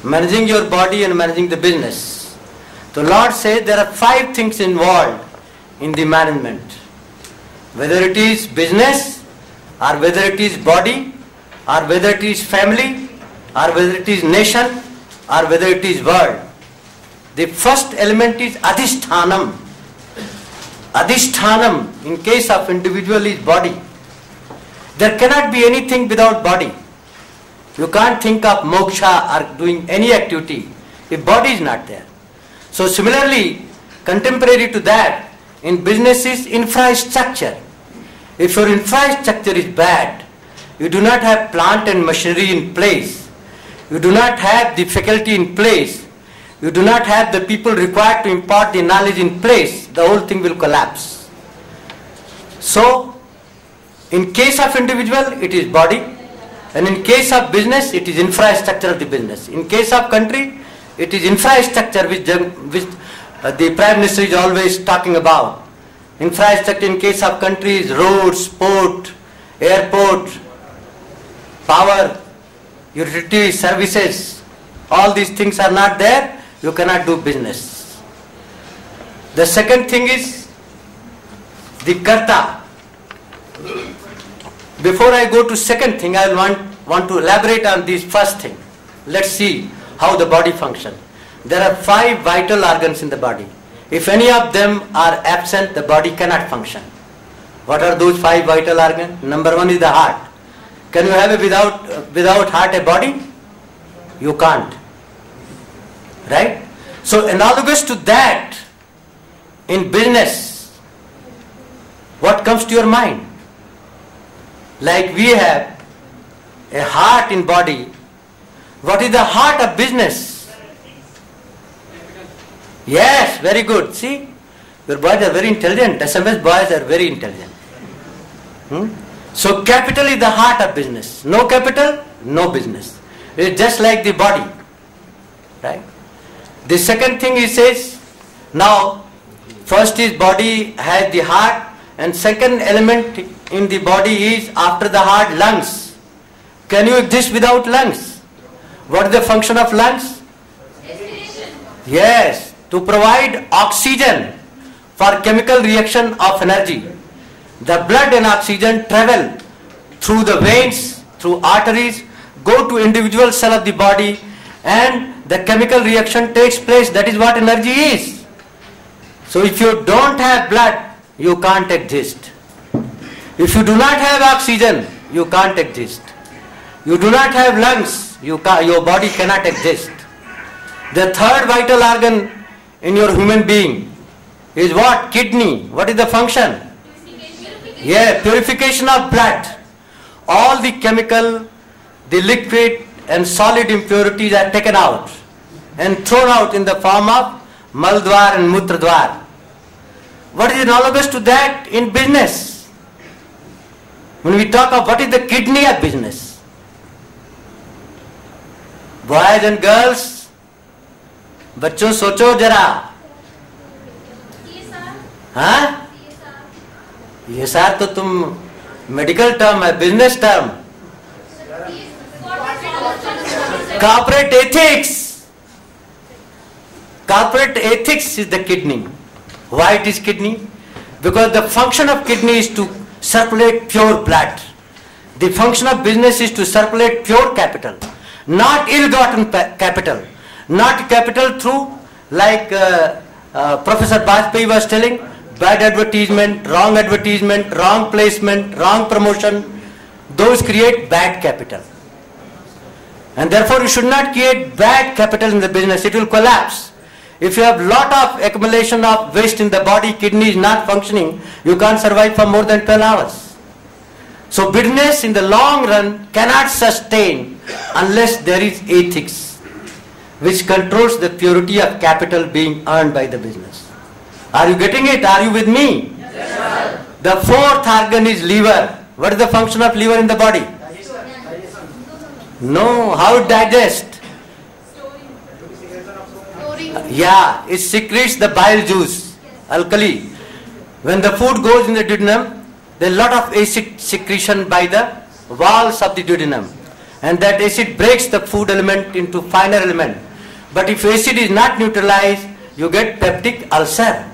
managing your body and managing the business. The Lord says there are 5 things involved in the management. Whether it is business, or whether it is body, or whether it is family, or whether it is nation, or whether it is world. The first element is adhishthanam. Adhishthanam, in case of individual, is body. There cannot be anything without body. You can't think of moksha or doing any activity if body is not there. So similarly, contemporary to that, in business is infrastructure. If your infrastructure is bad, you do not have plant and machinery in place, you do not have the faculty in place, you do not have the people required to impart the knowledge in place, the whole thing will collapse. So, in case of individual, it is body, and in case of business, it is infrastructure of the business. In case of country, it is infrastructure which the Prime Minister is always talking about. Infrastructure in case of country is roads, port, airport, power, utility services. All these things are not there, you cannot do business. The second thing is the karta. Before I go to second thing, I want to elaborate on this first thing. Let's see how the body functions. There are 5 vital organs in the body. If any of them are absent, the body cannot function. What are those 5 vital organs? Number 1 is the heart. Can you have without heart a body? You can't. Right? So analogous to that, in business, what comes to your mind? Like we have a heart in body. What is the heart of business? Yes, very good. See, your boys are very intelligent. SMS boys are very intelligent. So capital is the heart of business. No capital, no business. It is just like the body. Right? The second thing he says, now first is body has the heart, and second element in the body is after the heart, lungs. Can you exist without lungs? What is the function of lungs? Respiration. Yes, to provide oxygen for chemical reaction of energy. The blood and oxygen travel through the veins, through arteries, go to individual cell of the body, and the chemical reaction takes place. That is what energy is. So if you don't have blood, you can't exist. If you do not have oxygen, you can't exist. You do not have lungs, your body cannot exist. The third vital organ in your human being is what? Kidney. What is the function? Yeah, purification of blood. All the chemical, the liquid and solid impurities are taken out and thrown out in the form of Maldwar and Mutradwar. What is analogous to that in business? When we talk of what is the kidney of business, boys and girls, बच्चों सोचो जरा, हाँ? ये सार तो तुम medical term है, business term. Corporate ethics. Corporate ethics is the kidney. Why it is kidney? Because the function of kidney is to circulate pure blood. The function of business is to circulate pure capital, not ill-gotten capital, not capital through, like Professor Bajpayee was telling, bad advertisement, wrong placement, wrong promotion. Those create bad capital. And therefore you should not create bad capital in the business. It will collapse. If you have lot of accumulation of waste in the body, kidney is not functioning, you can't survive for more than 12 hours. So business in the long run cannot sustain unless there is ethics, which controls the purity of capital being earned by the business. Are you getting it? Are you with me? Yes, sir. The fourth organ is liver. What is the function of liver in the body? No, how it digests? Yeah, it secretes the bile juice, alkali. When the food goes in the duodenum, there is a lot of acid secretion by the walls of the duodenum. and that acid breaks the food element into finer element. But if acid is not neutralized, you get peptic ulcer.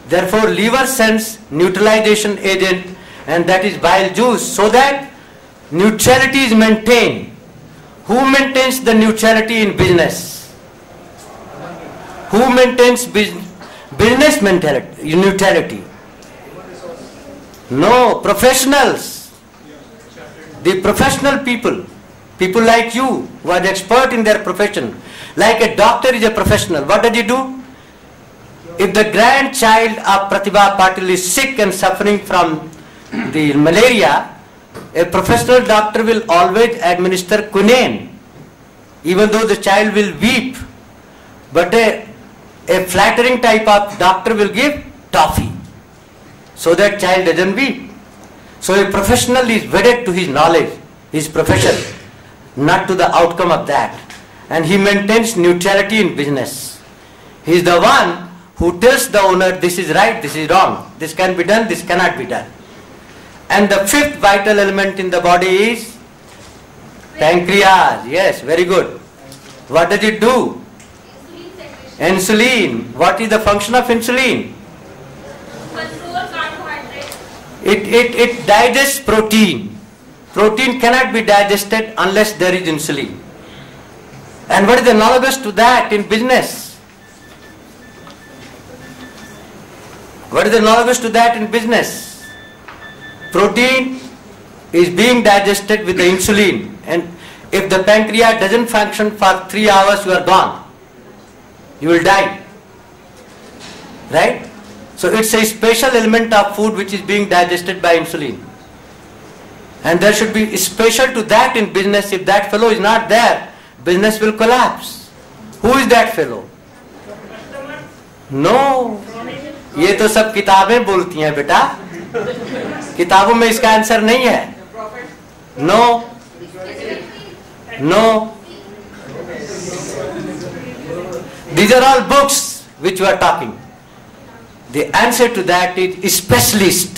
Therefore, liver sends neutralization agent, and that is bile juice, so that neutrality is maintained. Who maintains the neutrality in business? Who maintains business neutrality? No, professionals. The professional people like you who are expert in their profession. Like a doctor is a professional. What does he do? If the grandchild of Pratibha Patil is sick and suffering from the malaria, a professional doctor will always administer quinine, even though the child will weep. But a flattering type of doctor will give toffee, so that child doesn't weep. So a professional is wedded to his knowledge, his profession, not to the outcome of that. And he maintains neutrality in business. He is the one who tells the owner, this is right, this is wrong, this can be done, this cannot be done. And the fifth vital element in the body is pancreas. Yes, very good. What does it do? Insulin. What is the function of insulin? Control carbohydrates. It digests protein. Protein cannot be digested unless there is insulin. And what is analogous to that in business? What is analogous to that in business? Protein is being digested with the insulin, and if the pancreas doesn't function for 3 hours, you are gone. You will die. Right? So it's a special element of food which is being digested by insulin. And there should be special to that in business. If that fellow is not there, business will collapse. Who is that fellow? No. ये तो सब किताबें बोलती हैं बेटा, किताबों में इसका आंसर नहीं है. No no, these are all books which we are talking. The answer to that is specialist.